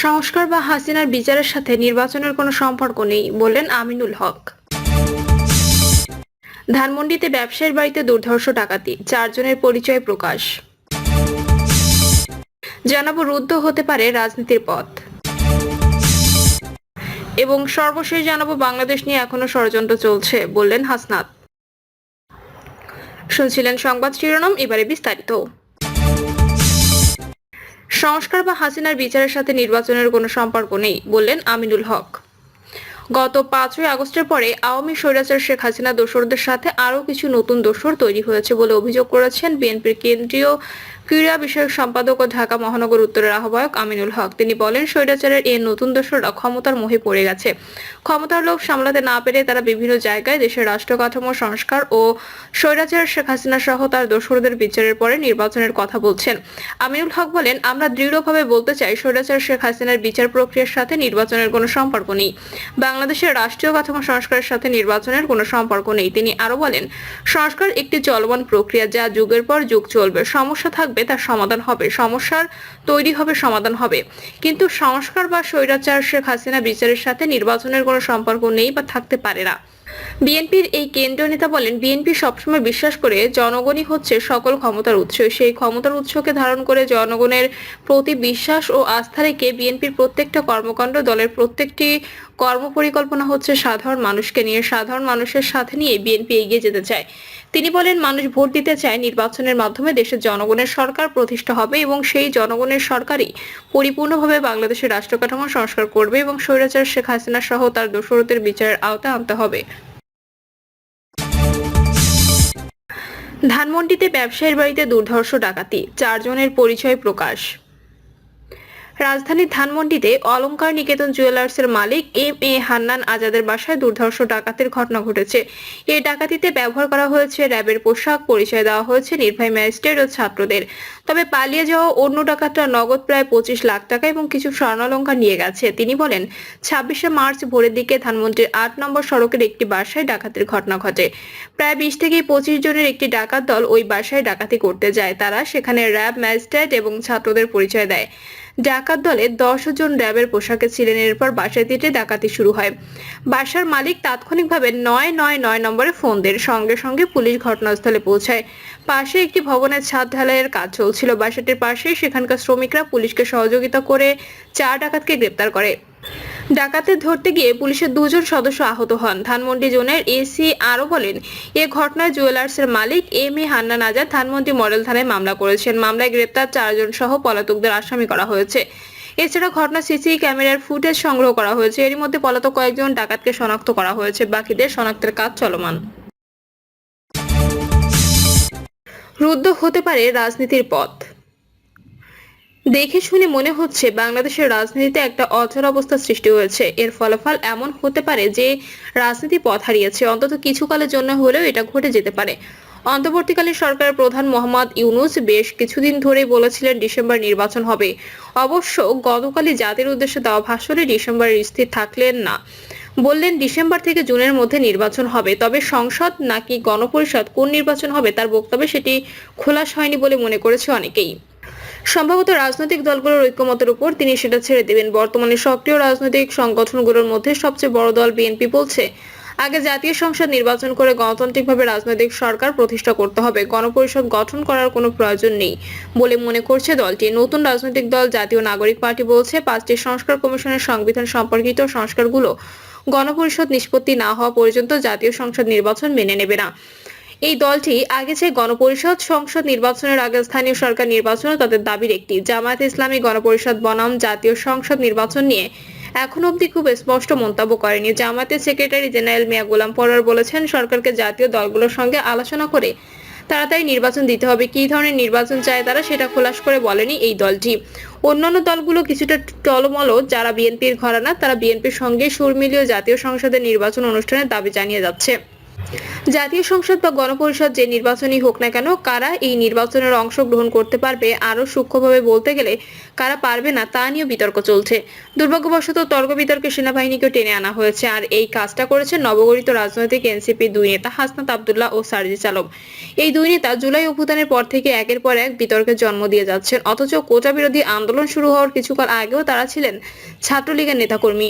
সংস্কার বা হাসিনার বিচারের সাথে নির্বাচনের কোনো সম্পর্ক নেই বললেন আমিনুল হক। ধানমন্ডিতে ব্যবসায়ীর বাড়িতে দুর্ধর্ষ ডাকাতি, 4 জনের পরিচয় প্রকাশ। জানাবো রুদ্ধ হতে পারে রাজনীতির পথ। এবং সর্বশেষ জানাবো বাংলাদেশ নিয়ে এখনো ষড়যন্ত্র চলছে বললেন হাসনাত। শুনছিলেন সংবাদ শিরোনাম, এবারে বিস্তারিত। সংস্কার বা হাসিনার বিচারের সাথে নির্বাচনের কোনো সম্পর্ক নেই বললেন আমিনুল হক। গত 5ই আগস্টের পরে আওয়ামী স্বৈরাচার শেখ হাসিনা দোসরদের সাথে আরও কিছু নতুন দোসর তৈরি হয়েছে বলে অভিযোগ করেছেন বিএনপির কেন্দ্রীয় ক্রীড়া বিষয়ক সম্পাদক ও ঢাকা মহানগর উত্তরের আহ্বায়ক আমিনুল হক। তিনি বলেন, স্বৈরাচারের এই নতুন দোসররা ক্ষমতার মোহে পড়ে গেছে। ক্ষমতার লোভ সামলাতে না পেরে তারা বিভিন্ন জায়গায় দেশের রাষ্ট্র কাঠামো সংস্কার ও স্বৈরাচার শেখ হাসিনা সহ তার দোসরদের বিচারের পরে নির্বাচনের কথা বলছেন। আমিনুল হক বলেন, আমরা দৃঢ়ভাবে বলতে চাই, স্বৈরাচার শেখ হাসিনার বিচার প্রক্রিয়ার সাথে নির্বাচনের কোনো সম্পর্ক নেই। বাংলাদেশের রাষ্ট্রীয় কাঠামো সংস্কারের সাথে নির্বাচনের কোনো সম্পর্ক নেই। তিনি আরো বলেন, সংস্কার একটি চলমান প্রক্রিয়া, যা যুগের পর যুগ চলবে। সমস্যা থাকবে, তার সমাধান হবে, সমস্যার তৈরি হবে, সমাধান হবে। কিন্তু সংস্কার বা স্বৈরাচার শেখ হাসিনা বিচারের সাথে নির্বাচনের কোনো সম্পর্ক নেই বা থাকতে পারে না। বিএনপির এই কেন্দ্রীয় নেতা বলেন, বিএনপি সবসময় বিশ্বাস করে জনগণই হচ্ছে সকল ক্ষমতার উৎস। সেই ক্ষমতার উৎসকে ধারণ করে জনগণের প্রতি বিশ্বাস ও আস্থা রেখে বিএনপির প্রত্যেকটা কর্মকাণ্ড, দলের প্রত্যেকটি কর্মপরিকল্পনা হচ্ছে সাধারণ মানুষকে নিয়ে, সাধারণ মানুষের সাথে নিয়ে বিএনপি এগিয়ে যেতে চায়। তিনি বলেন, মানুষ ভোট দিতে চায়, নির্বাচনের মাধ্যমে দেশের জনগণের সরকার প্রতিষ্ঠা হবে এবং সেই জনগণের সরকারই পরিপূর্ণভাবে বাংলাদেশের রাষ্ট্র কাঠামো সংস্কার করবে এবং স্বৈরাচার শেখ হাসিনা সহ তার দোসরদের বিচারের আওতায় আনতে হবে। ধানমন্ডিতে ব্যবসায়ীর বাড়িতে দুর্ধর্ষ ডাকাতি, 4 জনের পরিচয় প্রকাশ। রাজধানীর ধানমন্ডিতে অলংকার নিকেতন জুয়েলার্সের মালিক এম.এ. হান্নান আজাদের বাসায় দুর্ধর্ষ ডাকাতির ঘটনা ঘটেছে। এই ডাকাতিতে ব্যবহার করা হয়েছে র্যাবের পোশাক, পরিচয় দেওয়া হয়েছে নির্বাহী ম্যাজিস্ট্রেট ও ছাত্রদের। তবে পালিয়ে যাওয়া অন্য ডাকাতরা নগদ প্রায় 25 লাখ টাকা এবং কিছু স্বর্ণালংকার নিয়ে গেছে। তিনি বলেন, 26শে মার্চ ভোরের দিকে ধানমন্ডির 8 নম্বর সড়কের একটি বাসায় ডাকাতির ঘটনা ঘটে। প্রায় 20 থেকে 25 জনের একটি ডাকাত দল ওই বাসায় ডাকাতি করতে যায়। তারা সেখানে র্যাব, ম্যাজিস্ট্রেট এবং ছাত্রদের পরিচয় দেয়। ডাকাত দলে 10 জন র্যাবের পোশাকে ছিলেন। এরপর বাসায় থেকে ডাকাতি শুরু হয়। বাসার মালিক তাৎক্ষণিকভাবে 999 নম্বরে ফোন দেন। সঙ্গে সঙ্গে পুলিশ ঘটনাস্থলে পৌঁছায়। পাশে একটি ভবনের ছাদ ঢালাইয়ের কাজ চলছিল। বাসাটির পাশেই সেখানকার শ্রমিকরা পুলিশকে সহযোগিতা করে 4 ডাকাতকে গ্রেপ্তার করে। ডাকাতদের ধরতে গিয়ে পুলিশের 2 জন সদস্য আহত হন। ধানমন্ডি জোনের এসি আরো বলেন, এ ঘটনায় জুয়েলার্সের মালিক এম.এ. হান্নান আজাদ ধানমন্ডি মডেল থানায় মামলা করেছেন। মামলায় গ্রেপ্তার 4 জন সহ পলাতকদের আসামি করা হয়েছে। এছাড়া ঘটনার সিসি ক্যামেরার ফুটেজ সংগ্রহ করা হয়েছে। এরই মধ্যে পলাতক কয়েকজন ডাকাতকে শনাক্ত করা হয়েছে। বাকিদের শনাক্তের কাজ চলমান। রুদ্ধ হতে পারে রাজনীতির পথ। দেখে শুনে মনে হচ্ছে বাংলাদেশের রাজনীতিতে একটা অচল অবস্থা সৃষ্টি হয়েছে। এর ফলাফল এমন হতে পারে যে রাজনীতি পথ হারিয়েছে। অন্তত কিছুকালের জন্য হলেও এটা ঘটে যেতে পারে। অন্তর্বর্তীকালীন সরকারের প্রধান মোহাম্মদ ইউনূস বেশ কিছুদিন ধরেই বলেছিলেন ডিসেম্বর নির্বাচন হবে। অবশ্য গতকালই জাতির উদ্দেশ্যে দেওয়া ভাষণে ডিসেম্বরের স্থির থাকলেন না। বললেন, ডিসেম্বর থেকে জুনের মধ্যে নির্বাচন হবে। তবে সংসদ নাকি গণপরিষদ, কোন নির্বাচন হবে তার বক্তব্যে সেটি খোলাস হয়নি বলে মনে করেছে অনেকেই। সম্ভবত রাজনৈতিক দলগুলোর ঐক্যমতের উপর তিনি সেটা ছেড়ে দেবেন। বর্তমানে সক্রিয় রাজনৈতিক সংগঠনগুলোর মধ্যে সবচেয়ে বড় দল বিএনপি বলছে, আগে জাতীয় সংসদ নির্বাচন করে গণতান্ত্রিকভাবে রাজনৈতিক সরকার প্রতিষ্ঠা করতে হবে। গণপরিষদ গঠন করার কোনো প্রয়োজন নেই বলে মনে করছে দলটি। নতুন রাজনৈতিক দল জাতীয় নাগরিক পার্টি বলছে, 5টি সংস্কার কমিশনের সংবিধান সম্পর্কিত সংস্কারগুলো গণপরিষদ নিষ্পত্তি না হওয়া পর্যন্ত জাতীয় সংসদ নির্বাচন মেনে নেবে না। এই দলটি আগে চেয়ে গণপরিষদ সংসদ নির্বাচনের আগে স্থানীয় সরকার নির্বাচনও তাদের দাবির একটি। জামায়াতে ইসলামী গণপরিষদ বনাম জাতীয় সংসদ নির্বাচন নিয়ে এখন অবধি খুব স্পষ্ট মন্তব্য করেনি। জামায়াতের সেক্রেটারি জেনারেল মিয়া গোলাম পরোয়ার বলেছেন, সরকারকে জাতীয় দলগুলোর সঙ্গে আলোচনা করে তাড়াতাড়ি নির্বাচন দিতে হবে। কী ধরনের নির্বাচন চায় তারা সেটা খোলাস করে বলেনি এই দলটি। অন্যান্য দলগুলো কিছুটা টলমল, যারা বিএনপির ঘরানা তারা বিএনপির সঙ্গে সুর মিলিয়ে জাতীয় সংসদের নির্বাচন অনুষ্ঠানের দাবি জানিয়ে যাচ্ছে। জাতীয় সংসদ বা গণপরিষদ যে নির্বাচনই হোক না কেন, কারা এই নির্বাচনের অংশগ্রহণ করতে পারবে, আরো সূক্ষ্মভাবে বলতে গেলে কারা পারবে না তা নিয়ে বিতর্ক চলছে। দুর্ভাগ্যবশত তর্ক বিতর্কে সেনাবাহিনীকেও টেনে আনা হয়েছে, আর এই কাজটা করেছে নবগঠিত রাজনৈতিক এনসিপির দুই নেতা হাসনাত আব্দুল্লাহ ও সার্জিস আলম। এই দুই নেতা জুলাই অভ্যুত্থানের পর থেকে একের পর এক বিতর্কের জন্ম দিয়ে যাচ্ছেন, অথচ কোটা বিরোধী আন্দোলন শুরু হওয়ার কিছুকাল আগেও তারা ছিলেন ছাত্রলীগের নেতাকর্মী।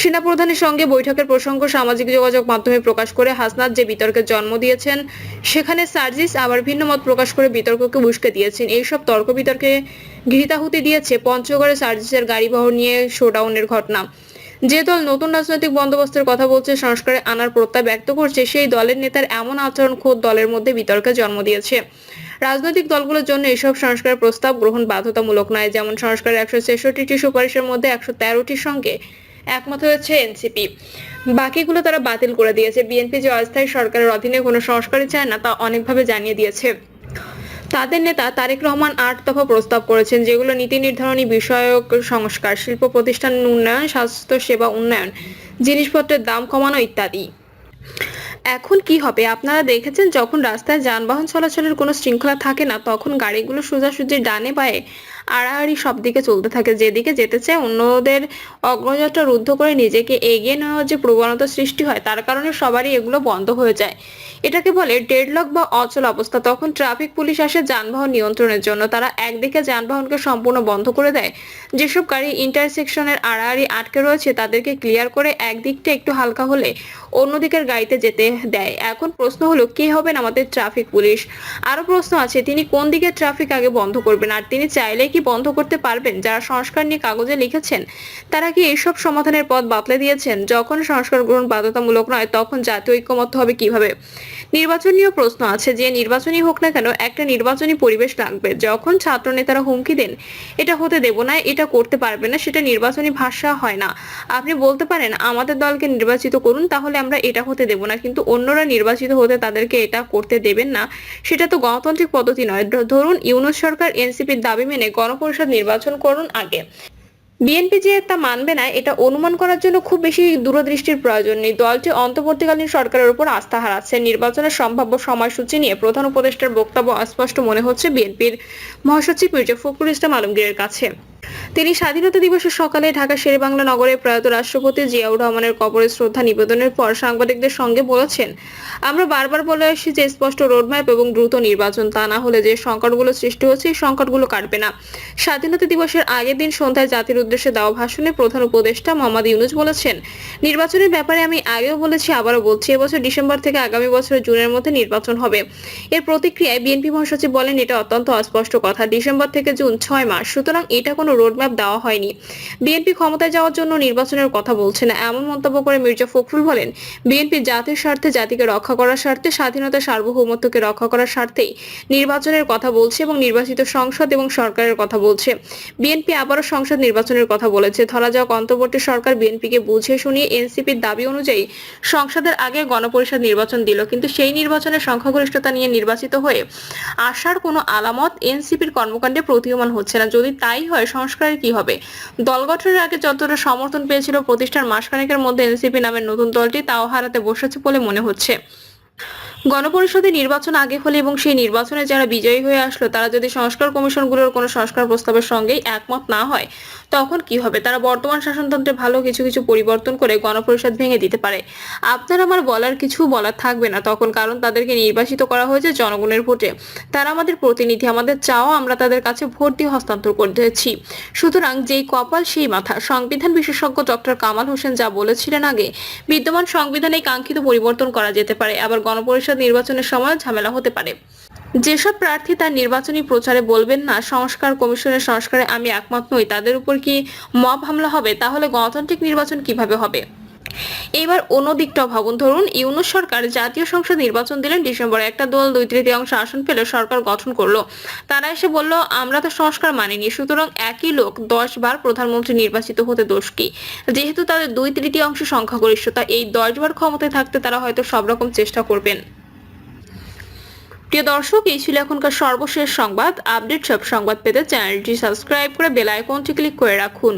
সেনাপ্রধানের সঙ্গে বৈঠকের প্রসঙ্গ সামাজিক যোগাযোগ মাধ্যমে প্রকাশ করে হাসনাত যে বিতর্কের জন্ম দিয়েছেন, সেখানে সার্জিস আবার ভিন্ন মত প্রকাশ করে বিতর্ককে উস্কে দিয়েছেন। এইসব তর্ক বিতর্কে ঘৃতাহুতি দিয়েছে পঞ্চগড়ে সার্জিসের গাড়িবহর নিয়ে শোডাউনের ঘটনা। যে দল নতুন রাজনৈতিক বন্দোবস্তের কথা বলছে, সংস্কারে আনার প্রত্যয় ব্যক্ত করছে, সেই দলের নেতার এমন আচরণ খোদ দলের মধ্যে বিতর্কের জন্ম দিয়েছে। রাজনৈতিক দলগুলোর জন্য এসব সংস্কার প্রস্তাব গ্রহণ বাধ্যতামূলক নয়। যেমন সংস্কারের 166টি সুপারিশের মধ্যে 113টির সঙ্গে একমত হয়েছে এনসিপি, বাকিগুলো তারা বাতিল করে দিয়েছে। বিএনপি যে অস্থায়ী সরকারের অধীনে কোনো সংস্কারই চায় না তা অনেকভাবে জানিয়ে দিয়েছে। তাদের নেতা তারেক রহমান 8 দফা প্রস্তাব করেছেন, যেগুলো নীতি নির্ধারণী বিষয়ক সংস্কার, শিল্প প্রতিষ্ঠান উন্নয়ন, স্বাস্থ্য সেবা উন্নয়ন, জিনিসপত্রের দাম কমানো ইত্যাদি। এখন কি হবে? আপনারা দেখেছেন, যখন রাস্তায় যানবাহন চলাচলের কোনো শৃঙ্খলা থাকে না, তখন গাড়িগুলো সোজাসুজি ডানে বাঁয়ে আড়াআড়ি সব দিকে চলতে থাকে। যেদিকে যেতে চায় অন্যদের অগ্রযাত্রা রুদ্ধ করে নিজেকে এগিয়ে নেওয়ার যে প্রবণতা সৃষ্টি হয়, তার কারণে সবারই এগুলো বন্ধ হয়ে যায়। এটাকে বলে ডেডলক বা অচল অবস্থা। তখন ট্রাফিক পুলিশ আসে যানবাহন নিয়ন্ত্রণের জন্য। তারা একদিকে যানবাহনকে সম্পূর্ণ বন্ধ করে দেয়। যেসব গাড়ি ইন্টারসেকশনের আড়াআড়ি আটকে রয়েছে তাদেরকে ক্লিয়ার করে একদিকটা একটু হালকা হলে অন্যদিকের গাড়িতে যেতে দেয়। এখন প্রশ্ন হলো, কে হবেন আমাদের ট্রাফিক পুলিশ? আরো প্রশ্ন আছে, তিনি কোন দিকে ট্রাফিক আগে বন্ধ করবেন, আর তিনি চাইলে কি বন্ধ করতে পারবেন? যারা সংস্কার নিয়ে কাগজে লিখেছেন, তারা কি এইসব সমাধানের পথ বাতলে দিয়েছেন? যখন সংস্কার গ্রহণ বাধ্যতামূলক নয়, তখন জাতীয় ঐক্যমত্য হবে কিভাবে? নির্বাচন নিয়েও প্রশ্ন আছে। যে নির্বাচনই হোক না কেন, একটা নির্বাচনী পরিবেশ লাগবে। যখন ছাত্র নেতারা হুমকি দেন, এটা হতে দেব না, এটা করতে পারবে না, সেটা নির্বাচনী ভাষা হয় না। আপনি বলতে পারেন, আমাদের দলকে নির্বাচিত করুন, তাহলে আমরা এটা হতে দেব না, কিন্তু অন্যরা নির্বাচিত হতে তাদেরকে এটা করতে দেবেন না, সেটা তো গণতান্ত্রিক পদ্ধতি নয়। ধরুন, ইউনূস সরকার এনসিপির দাবি মেনে গণপরিষদ নির্বাচন করুন আগে। বিএনপি যে তা মানবে না, এটা অনুমান করার জন্য খুব বেশি দূরদৃষ্টির প্রয়োজন নেই। দলটি অন্তর্বর্তীকালীন সরকারের উপর আস্থা হারাচ্ছে। নির্বাচনের সম্ভাব্য সময়সূচি নিয়ে প্রধান উপদেষ্টার বক্তব্য অস্পষ্ট মনে হচ্ছে বিএনপির মহাসচিব মির্জা ফখরুল ইসলাম আলমগীরের কাছে। তিনি স্বাধীনতা দিবসের সকালে ঢাকা শেরেবাংলা নগরে প্রয়াত রাষ্ট্রপতি জিয়াউর রহমানের কবরে শ্রদ্ধা নিবেদনের পর সাংবাদিকদের সঙ্গে বলেছেন, আমরা বারবার বলে আসছি যে স্পষ্ট রোডম্যাপ এবং দ্রুত নির্বাচন, তা না হলে যে সংকটগুলো সৃষ্টি হচ্ছে, এই সংকটগুলো কাটবে না। স্বাধীনতা দিবসের আগের দিন সন্ধ্যায় জাতির উদ্দেশ্যে দেওয়া ভাষণে প্রধান উপদেষ্টা মোহাম্মদ ইউনূস বলেছেন, নির্বাচনের ব্যাপারে আমি আগেও বলেছি, আবারও বলছি, এবছর ডিসেম্বর থেকে আগামী বছরের জুনের মধ্যে নির্বাচন হবে। এর প্রতিক্রিয়ায় বিএনপি মহাসচিব বলেন, এটা অত্যন্ত অস্পষ্ট কথা। ডিসেম্বর থেকে জুন 6 মাস, সুতরাং এটা কোনো রোডম্যাপ দেওয়া হয়নি। বিএনপি ক্ষমতায় যাওয়ার জন্য নির্বাচনের কথা বলছে না, এমন মন্তব্য করে মির্জা ফখরুল বলেন, বিএনপি জাতির স্বার্থে, জাতিকে রক্ষা করার স্বার্থে, স্বাধীনতা সার্বভৌমত্বকে রক্ষা করার স্বার্থেই নির্বাচনের কথা বলছে এবং নির্বাচিত সংসদ এবং সরকারের কথা বলছে। বিএনপি আবারও সংসদ নির্বাচনের কথা বলেছে। ধরা যাক, অন্তর্বর্তী সরকার বিএনপিকে বুঝিয়ে শুনিয়ে এনসিপির দাবি অনুযায়ী সংসদের আগে গণপরিষদ নির্বাচন দিল, কিন্তু সেই নির্বাচনের সংখ্যাগরিষ্ঠতা নিয়ে নির্বাচিত হয়ে আসার কোনো আলামত এনসিপির কর্মকাণ্ডে প্রতীয়মান হচ্ছে না। যদি তাই হয়, সংস্কারের কি হবে? দল গঠনের আগে যতটা সমর্থন পেয়েছিল প্রতিষ্ঠার মাসখানেকের মধ্যে এনসিপি নামের নতুন দলটি তাও হারাতে বসেছে বলে মনে হচ্ছে। গণপরিষদে নির্বাচন আগে হলে এবং সেই নির্বাচনে যারা বিজয়ী হয়ে আসলো, তারা যদি সংস্কার কমিশনগুলোর কোনো সংস্কার প্রস্তাবের সঙ্গেই একমত না হয়, তখন কি হবে? তারা বর্তমান শাসনতন্ত্রে ভালো কিছু কিছু পরিবর্তন করে গণপরিষদ ভেঙে দিতে পারে। আপনার আমার বলার কিছু বলার থাকবে না তখন, কারণ তাদেরকে নির্বাচিত করা হয়েছে জনগণের ভোটে। তারা আমাদের প্রতিনিধি, আমাদের চাওয়া আমরা তাদের কাছে ভোট দিয়ে হস্তান্তর করেছি। সুতরাং যেই কপাল সেই মাথা। সংবিধান বিশেষজ্ঞ ডক্টর কামাল হোসেন যা বলেছিলেন আগে, বিদ্যমান সংবিধানে কাঙ্ক্ষিত পরিবর্তন করা যেতে পারে, আবার গণপরিষদ নির্বাচনের সময় ঝামেলা হতে পারে। যেসব প্রার্থী তার নির্বাচনী প্রচারে বলবেন না সংস্কার কমিশনের সংস্কারে আমি একমত নই, তাদের উপর কি মব হামলা হবে? তাহলে গণতান্ত্রিক নির্বাচন কিভাবে হবে? এবার অন্য দিকটাও ভাবুন। ধরুন, ইউনূস সরকার জাতীয় সংসদ নির্বাচন দিলেন ডিসেম্বরে, একটা দল 2/3 আসন পেলে সরকার গঠন করলো। তারা এসে বলল, আমরা তো সংস্কার মানিনি, সুতরাং একই লোক 10 বার প্রধানমন্ত্রী নির্বাচিত হতে দোষ কি? যেহেতু তাদের 2/3 সংখ্যাগরিষ্ঠতা, এই 10 বার ক্ষমতায় থাকতে তারা হয়তো সব রকম চেষ্টা করবেন। প্রিয় দর্শক, এই ছিল এখনকার সর্বশেষ সংবাদ। আপডেট সব সংবাদ পেতে চ্যানেলটি সাবস্ক্রাইব করে বেল আইকনটি ক্লিক করে রাখুন।